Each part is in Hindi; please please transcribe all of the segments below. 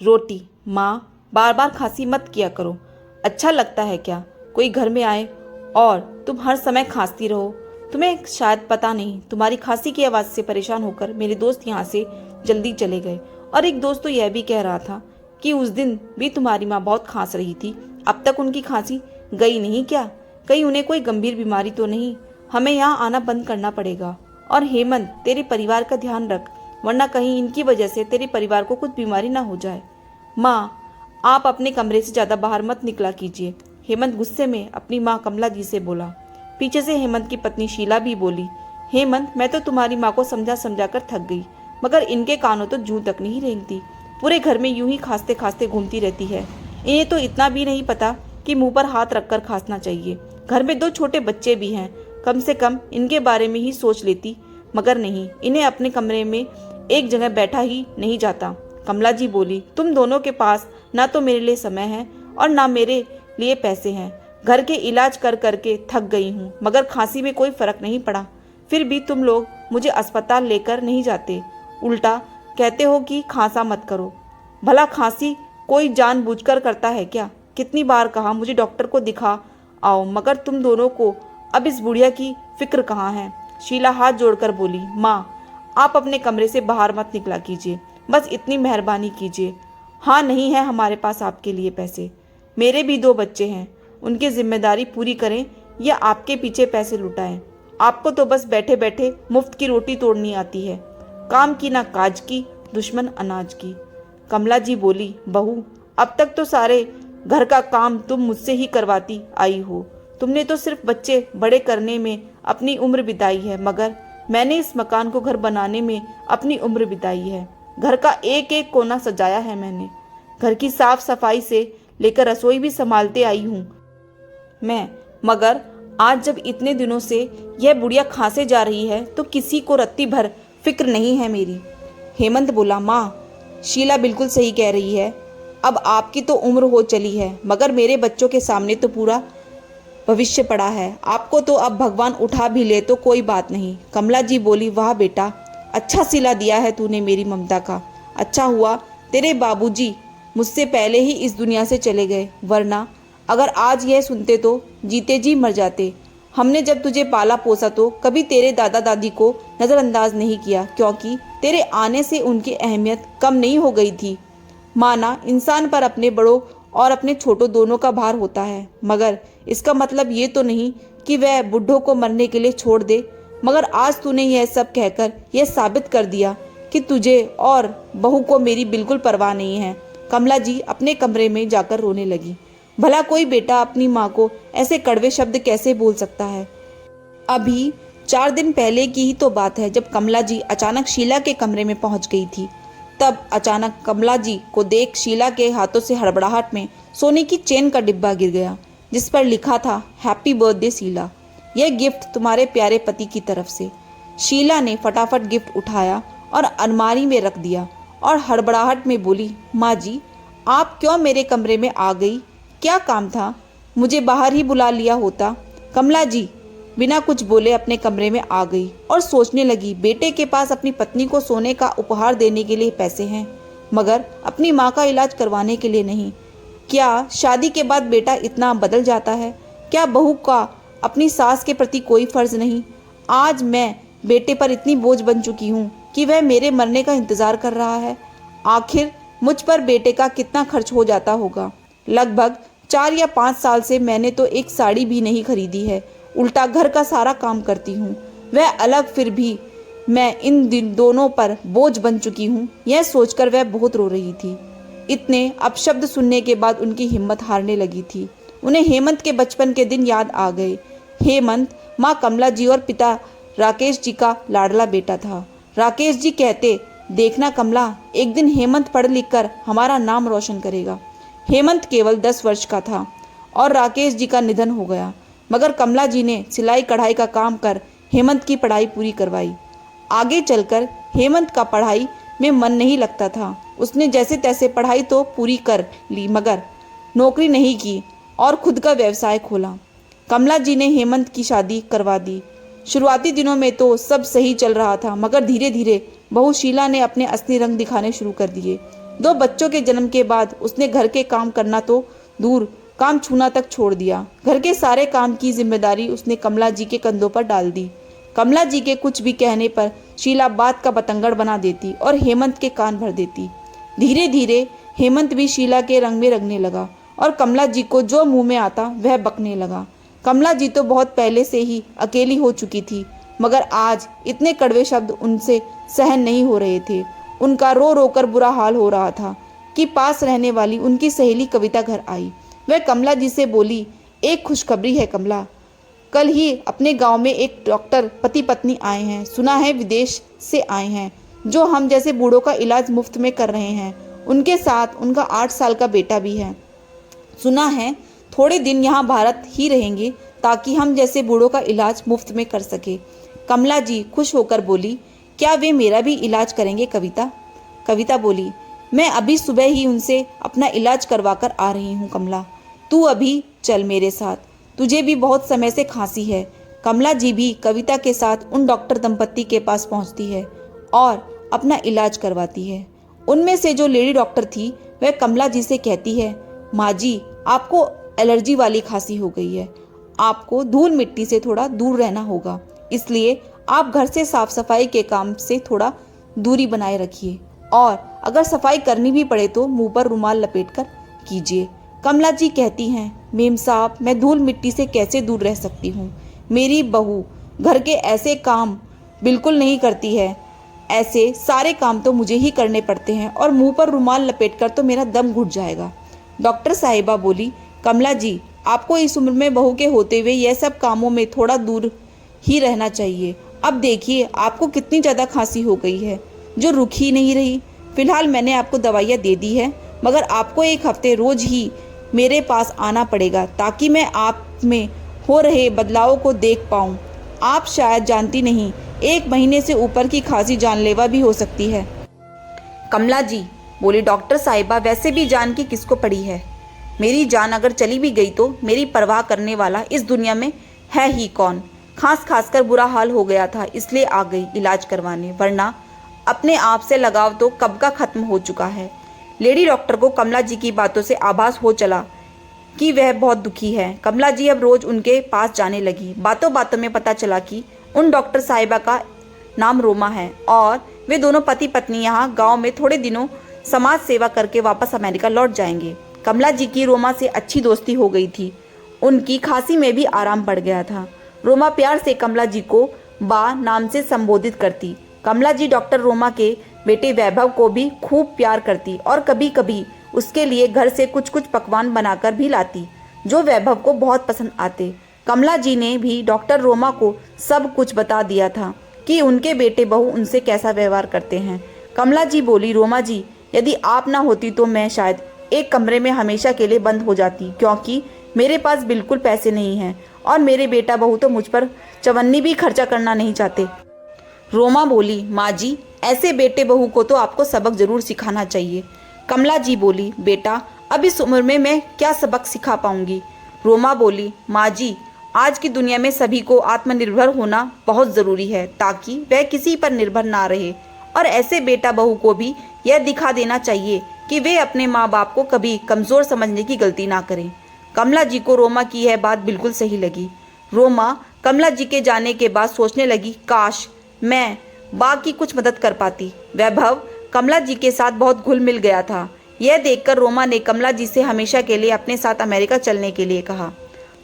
रोटी। माँ, बार बार खांसी मत किया करो। अच्छा लगता है क्या कोई घर में आए और तुम हर समय खांसती रहो? तुम्हें शायद पता नहीं, तुम्हारी खांसी की आवाज़ से परेशान होकर मेरे दोस्त यहाँ से जल्दी चले गए। और एक दोस्त तो यह भी कह रहा था कि उस दिन भी तुम्हारी माँ बहुत खांस रही थी। अब तक उनकी खांसी गई नहीं क्या? कहीं उन्हें कोई गंभीर बीमारी तो नहीं? हमें यहाँ आना बंद करना पड़ेगा। और हेमंत, तेरे परिवार का ध्यान रख, वरना कहीं इनकी वजह से तेरे परिवार को कुछ बीमारी ना हो जाए। माँ, आप अपने कमरे से ज़्यादा बाहर मत निकला कीजिए। हेमंत गुस्से में अपनी माँ कमला जी से बोला। पीछे से हेमंत की पत्नी शीला भी बोली, हेमंत, मैं तो तुम्हारी माँ को समझा समझा कर थक गई, मगर इनके कानों तो जूं तक नहीं रेंगती। पूरे घर में यूं ही खांसते खांसते घूमती रहती है। इन्हें तो इतना भी नहीं पता कि मुंह पर हाथ रखकर खांसना चाहिए। घर में 2 छोटे बच्चे भी हैं, कम से कम इनके बारे में ही सोच लेती, मगर नहीं, इन्हें अपने कमरे में एक जगह बैठा ही नहीं जाता। कमला जी बोली, तुम दोनों के पास ना तो मेरे लिए समय है और ना मेरे लिए पैसे हैं। घर के इलाज कर करके थक गई हूँ, मगर खांसी में कोई फर्क नहीं पड़ा। फिर भी तुम लोग मुझे अस्पताल लेकर नहीं जाते, उल्टा कहते हो कि खांसा मत करो। भला खांसी कोई जानबूझकर करता है क्या? कितनी बार कहा मुझे डॉक्टर को दिखा आओ, मगर तुम दोनों को अब इस बुढ़िया की फिक्र कहाँ है? शीला हाथ जोड़कर बोली, माँ, आप अपने कमरे से बाहर मत निकला कीजिए, बस इतनी मेहरबानी कीजिए। हाँ, नहीं है हमारे पास आपके लिए पैसे। मेरे भी 2 बच्चे हैं, उनकी जिम्मेदारी पूरी करें या आपके पीछे पैसे लुटाएं। आपको तो बस बैठे बैठे मुफ्त की रोटी तोड़नी आती है, काम की ना काज की, दुश्मन अनाज की। कमला जी बोली, बहू, अब तक तो सारे घर का काम तुम मुझसे ही करवाती आई हो। तुमने तो सिर्फ बच्चे बड़े करने में अपनी उम्र बिताई है, मगर मैंने इस मकान को घर बनाने में अपनी उम्र बिताई है। घर का एक एक कोना सजाया है मैंने। घर की साफ सफाई से लेकर रसोई भी संभालते आई हूँ मैं, मगर आज जब इतने दिनों से यह बुढ़िया खांसे जा रही है तो किसी को रत्ती भर फिक्र नहीं है मेरी। हेमंत बोला, माँ, शीला बिल्कुल सही कह रही है। अब आपकी तो उम्र हो चली है, मगर मेरे बच्चों के सामने तो पूरा भविष्य पड़ा है। आपको तो अब भगवान उठा भी ले तो कोई बात नहीं। कमला जी बोली, वाह बेटा, अच्छा सिला दिया है तूने मेरी ममता का। अच्छा हुआ तेरे बाबूजी मुझसे पहले ही इस दुनिया से चले गए, वरना अगर आज यह सुनते तो जीते जी मर जाते। हमने जब तुझे पाला पोसा तो कभी तेरे दादा दादी को नज़रअंदाज नहीं किया, क्योंकि तेरे आने से उनकी अहमियत कम नहीं हो गई थी। माना इंसान पर अपने बड़ों और अपने छोटों दोनों का भार होता है, मगर इसका मतलब ये तो नहीं कि वह बुढ़ों को मरने के लिए छोड़ दे। मगर आज तूने यह सब कहकर यह साबित कर दिया कि तुझे और बहू को मेरी बिल्कुल परवाह नहीं है। कमला जी अपने कमरे में जाकर रोने लगी। भला कोई बेटा अपनी माँ को ऐसे कड़वे शब्द कैसे बोल सकता है? अभी 4 दिन पहले की ही तो बात है, जब कमला जी अचानक शीला के कमरे में पहुंच गई थी। तब अचानक कमला जी को देख शीला के हाथों से हड़बड़ाहट में सोने की चेन का डिब्बा गिर गया, जिस पर लिखा था, हैप्पी बर्थडे शीला, यह गिफ्ट तुम्हारे प्यारे पति की तरफ से। शीला ने फटाफट गिफ्ट उठाया और अलमारी में रख दिया और हड़बड़ाहट में बोली, माँ जी, आप क्यों मेरे कमरे में आ गई? क्या काम था? मुझे बाहर ही बुला लिया होता। कमला जी बिना कुछ बोले अपने कमरे में आ गई और सोचने लगी, बेटे के पास अपनी पत्नी को सोने का उपहार देने के लिए पैसे हैं, मगर अपनी माँ का इलाज करवाने के लिए नहीं। क्या शादी के बाद बेटा इतना बदल जाता है? क्या बहू का अपनी सास के प्रति कोई फर्ज नहीं? आज मैं बेटे पर इतनी बोझ बन चुकी हूँ कि वह मेरे मरने का इंतजार कर रहा है। आखिर मुझ पर बेटे का कितना खर्च हो जाता होगा? लगभग 4 या 5 साल से मैंने तो एक साड़ी भी नहीं खरीदी है, उल्टा घर का सारा काम करती हूँ। वह अलग, फिर भी मैं इन दोनों पर बोझ बन चुकी हूँ। यह सोचकर वह बहुत रो रही थी। इतने अपशब्द सुनने के बाद उनकी हिम्मत हारने लगी थी। उन्हें हेमंत के बचपन के दिन याद आ गए। हेमंत माँ कमला जी और पिता राकेश जी का लाडला बेटा था। राकेश जी कहते, देखना कमला, एक दिन हेमंत पढ़ लिख कर हमारा नाम रोशन करेगा। हेमंत केवल 10 वर्ष का था और राकेश जी का निधन हो गया, मगर कमला जी ने सिलाई कढ़ाई का काम कर हेमंत की पढ़ाई पूरी करवाई। आगे चलकर हेमंत का पढ़ाई में मन नहीं लगता था। उसने जैसे तैसे पढ़ाई तो पूरी कर ली, मगर नौकरी नहीं की और खुद का व्यवसाय खोला। कमला जी ने हेमंत की शादी करवा दी। शुरुआती दिनों में तो सब सही चल रहा था, मगर धीरे धीरे बहू शीला ने अपने असली रंग दिखाने शुरू कर दिए। 2 बच्चों के जन्म के बाद उसने घर के काम करना तो दूर, काम छूना तक छोड़ दिया। घर के सारे काम की जिम्मेदारी उसने कमला जी के कंधों पर डाल दी। कमला जी के कुछ भी कहने पर शीला बात का बतंगड़ बना देती और हेमंत के कान भर देती। धीरे धीरे हेमंत भी शीला के रंग में रंगने लगा और कमला जी को जो मुंह में आता वह बकने लगा। कमला जी तो बहुत पहले से ही अकेली हो चुकी थी, मगर आज इतने कड़वे शब्द उनसे सहन नहीं हो रहे थे। उनका रो रो कर बुरा हाल हो रहा था कि पास रहने वाली उनकी सहेली कविता घर आई। वह कमला जी से बोली, एक खुशखबरी है कमला, कल ही अपने गांव में एक डॉक्टर पति पत्नी आए हैं, सुना है विदेश से आए हैं, जो हम जैसे बूढ़ों का इलाज मुफ्त में कर रहे हैं। उनके साथ उनका 8 साल का बेटा भी है। सुना है थोड़े दिन यहाँ भारत ही रहेंगे ताकि हम जैसे बूढ़ों का इलाज मुफ्त में कर सके। कमला जी खुश होकर बोली, क्या वे मेरा भी इलाज करेंगे कविता? कविता बोली, मैं अभी सुबह ही उनसे अपना इलाज करवा कर आ रही हूँ कमला, तू अभी चल मेरे साथ, तुझे भी बहुत समय से खांसी है। कमला जी भी कविता के साथ उन डॉक्टर दंपत्ति के पास पहुँचती है और अपना इलाज करवाती है। उनमें से जो लेडी डॉक्टर थी वह कमला जी से कहती है, माँ जी आपको एलर्जी वाली खांसी हो गई है, आपको धूल मिट्टी से थोड़ा दूर रहना होगा, इसलिए आप घर से साफ सफाई के काम से थोड़ा दूरी बनाए रखिए और अगर सफाई करनी भी पड़े तो मुंह पर रुमाल लपेटकर कीजिए। कमला जी कहती हैं, मेम साहब मैं धूल मिट्टी से कैसे दूर रह सकती हूँ, मेरी बहू घर के ऐसे काम बिल्कुल नहीं करती है, ऐसे सारे काम तो मुझे ही करने पड़ते हैं और मुंह पर रुमाल लपेटकर तो मेरा दम घुट जाएगा। डॉक्टर साहिबा बोली, कमला जी आपको इस उम्र में बहू के होते हुए यह सब कामों में थोड़ा दूर ही रहना चाहिए। अब देखिए आपको कितनी ज़्यादा खांसी हो गई है जो रुक ही नहीं रही। फिलहाल मैंने आपको दवाइयाँ दे दी है, मगर आपको 1 हफ्ते रोज ही मेरे पास आना पड़ेगा ताकि मैं आप में हो रहे बदलावों को देख पाऊँ। आप शायद जानती नहीं, 1 महीने से ऊपर की खांसी जानलेवा भी हो सकती है। कमला जी बोली, डॉक्टर साहिबा वैसे भी जान की किसको पड़ी है, मेरी जान अगर चली भी गई तो मेरी परवाह करने वाला इस दुनिया में है ही कौन। खांस कर बुरा हाल हो गया था इसलिए आ गई इलाज करवाने, वरना अपने आप से लगाव तो कब का खत्म हो चुका है। लेडी डॉक्टर को कमला जी की बातों से आभास हो चला कि वह बहुत दुखी है। कमला जी अब रोज उनके पास जाने लगी। बातों बातों में पता चला कि उन डॉक्टर साहिबा का नाम रोमा है और वे दोनों पति पत्नी यहाँ गांव में थोड़े दिनों समाज सेवा करके वापस अमेरिका लौट जाएंगे। कमला जी की रोमा से अच्छी दोस्ती हो गई थी, उनकी खांसी में भी आराम पड़ गया था। रोमा प्यार से कमला जी को बा नाम से संबोधित करती। कमला जी डॉक्टर रोमा के बेटे वैभव को भी खूब प्यार करती और कभी कभी उसके लिए घर से कुछ कुछ पकवान बनाकर भी लाती जो वैभव को बहुत पसंद आते। कमला जी ने भी डॉक्टर रोमा को सब कुछ बता दिया था कि उनके बेटे बहू उनसे कैसा व्यवहार करते हैं। कमला जी बोली, रोमा जी यदि आप ना होती तो मैं शायद एक कमरे में हमेशा के लिए बंद हो जाती, क्योंकि मेरे पास बिल्कुल पैसे नहीं हैं और मेरे बेटा बहू तो मुझ पर चवन्नी भी खर्चा करना नहीं चाहते। रोमा बोली, माँ जी ऐसे बेटे बहू को तो आपको सबक जरूर सिखाना चाहिए। कमला जी बोली, बेटा अब इस उम्र में मैं क्या सबक सिखा पाऊंगी। रोमा बोली, माँ जी आज की दुनिया में सभी को आत्मनिर्भर होना बहुत ज़रूरी है ताकि वह किसी पर निर्भर ना रहे, और ऐसे बेटा बहू को भी यह दिखा देना चाहिए कि वे अपने माँ बाप को कभी कमज़ोर समझने की गलती ना करें। कमला जी को रोमा की यह बात बिल्कुल सही लगी। रोमा कमला जी के जाने के बाद सोचने लगी, काश मैं बा की कुछ मदद कर पाती। वैभव कमला जी के साथ बहुत घुल मिल गया था। यह देखकर रोमा ने कमला जी से हमेशा के लिए अपने साथ अमेरिका चलने के लिए कहा।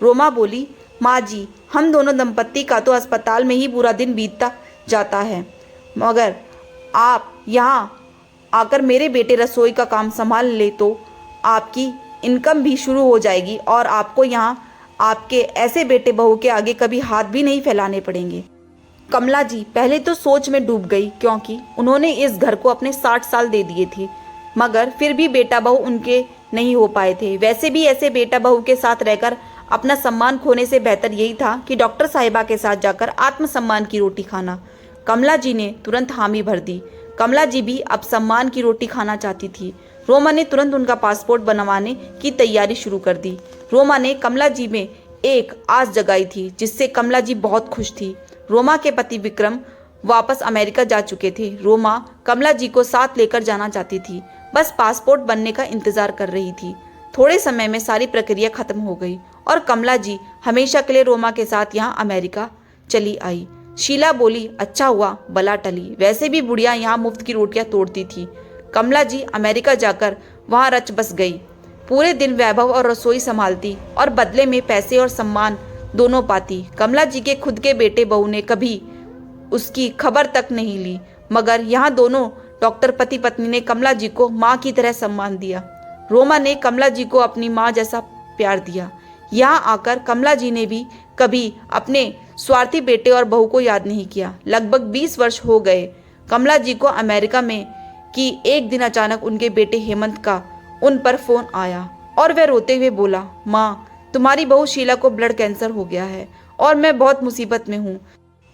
रोमा बोली, माँ जी हम दोनों दंपत्ति का तो अस्पताल में ही पूरा दिन बीतता जाता है, मगर आप यहाँ आकर मेरे बेटे रसोई का काम संभाल ले तो आपकी इनकम भी शुरू हो जाएगी और आपको यहाँ आपके ऐसे बेटे बहू के आगे कभी हाथ भी नहीं फैलाने पड़ेंगे। कमला जी पहले तो सोच में डूब गई, क्योंकि उन्होंने इस घर को अपने 60 साल दे दिए थे, मगर फिर भी बेटा बहू उनके नहीं हो पाए थे। वैसे भी ऐसे बेटा बहू के साथ रहकर अपना सम्मान खोने से बेहतर यही था कि डॉक्टर साहिबा के साथ जाकर आत्मसम्मान की रोटी खाना। कमला जी ने तुरंत हामी भर दी। कमला जी भी अब सम्मान की रोटी खाना चाहती थी। रोमा ने तुरंत उनका पासपोर्ट बनवाने की तैयारी शुरू कर दी। रोमा ने कमला जी में एक आस जगाई थी जिससे कमला जी बहुत खुश थी। रोमा के पति विक्रम वापस अमेरिका जा चुके थे। रोमा कमला जी को साथ लेकर जाना चाहती थी, बस पासपोर्ट बनने का इंतजार कर रही थी। थोड़े समय में सारी प्रक्रिया खत्म हो गई और कमला जी हमेशा के लिए रोमा के साथ यहाँ अमेरिका चली आई। शीला बोली, अच्छा हुआ बला टली, वैसे भी बुढ़िया यहाँ मुफ्त की रोटियां तोड़ती थी। कमला जी अमेरिका जाकर वहाँ रच बस गई। पूरे दिन वैभव और रसोई संभालती और बदले में पैसे और सम्मान दोनों पाती। कमला जी के खुद के बेटे बहू ने कभी उसकी खबर तक नहीं ली, मगर यहाँ दोनों डॉक्टर पति पत्नी ने कमला जी को माँ की तरह सम्मान दिया। रोमा ने कमला जी को अपनी माँ जैसा प्यार दिया। यहाँ आकर कमला जी ने भी कभी अपने स्वार्थी बेटे और बहू को याद नहीं किया। लगभग 20 वर्ष हो गए कमला जी को अमेरिका में कि एक दिन अचानक उनके बेटे हेमंत का उन पर फोन आया और वह रोते हुए बोला, माँ तुम्हारी बहू शीला को ब्लड कैंसर हो गया है और मैं बहुत मुसीबत में हूँ।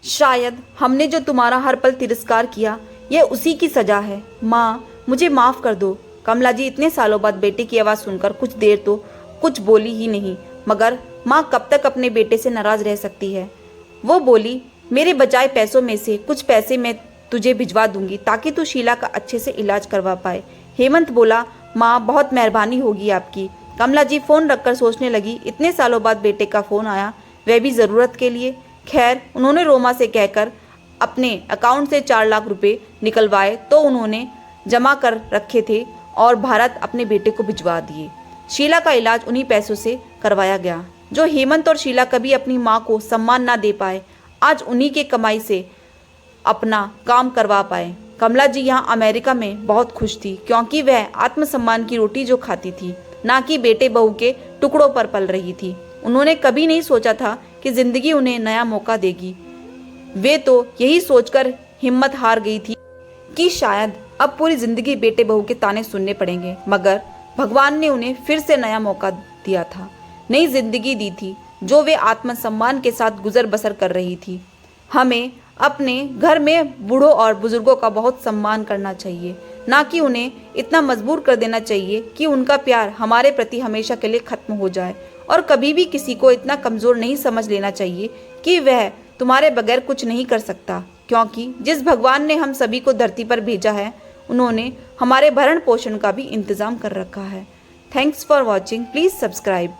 शायद हमने जो तुम्हारा हर पल तिरस्कार किया यह उसी की सजा है। माँ मुझे माफ़ कर दो। कमला जी इतने सालों बाद बेटे की आवाज़ सुनकर कुछ देर तो कुछ बोली ही नहीं, मगर माँ कब तक अपने बेटे से नाराज़ रह सकती है। वो बोली, मेरे बचाए पैसों में से कुछ पैसे मैं तुझे भिजवा दूंगी ताकि तू शीला का अच्छे से इलाज करवा पाए। हेमंत बोला, माँ बहुत मेहरबानी होगी आपकी। कमला जी फ़ोन रखकर सोचने लगी, इतने सालों बाद बेटे का फ़ोन आया, वह भी ज़रूरत के लिए। खैर उन्होंने रोमा से कहकर अपने अकाउंट से 4 लाख रुपए निकलवाए तो उन्होंने जमा कर रखे थे और भारत अपने बेटे को भिजवा दिए। शीला का इलाज उन्हीं पैसों से करवाया गया। जो हेमंत और शीला कभी अपनी माँ को सम्मान ना दे पाए, आज उन्हीं के कमाई से अपना काम करवा पाए। कमला जी यहाँ अमेरिका में बहुत खुश थी क्योंकि वह आत्मसम्मान की रोटी जो खाती थी, ना कि बेटे बहू के टुकड़ों पर पल रही थी। उन्होंने कभी नहीं सोचा था कि जिंदगी उन्हें नया मौका देगी। वे तो यही सोचकर हिम्मत हार गई थी कि शायद अब पूरी जिंदगी बेटे बहू के ताने सुनने पड़ेंगे, मगर भगवान ने उन्हें फिर से नया मौका दिया था, नई जिंदगी दी थी जो वे आत्मसम्मान के साथ गुजर बसर कर रही थी। हमें अपने घर में बूढ़ों और बुजुर्गों का बहुत सम्मान करना चाहिए, ना कि उन्हें इतना मजबूर कर देना चाहिए कि उनका प्यार हमारे प्रति हमेशा के लिए खत्म हो जाए। और कभी भी किसी को इतना कमज़ोर नहीं समझ लेना चाहिए कि वह तुम्हारे बगैर कुछ नहीं कर सकता, क्योंकि जिस भगवान ने हम सभी को धरती पर भेजा है उन्होंने हमारे भरण पोषण का भी इंतज़ाम कर रखा है। Thanks for watching. Please subscribe.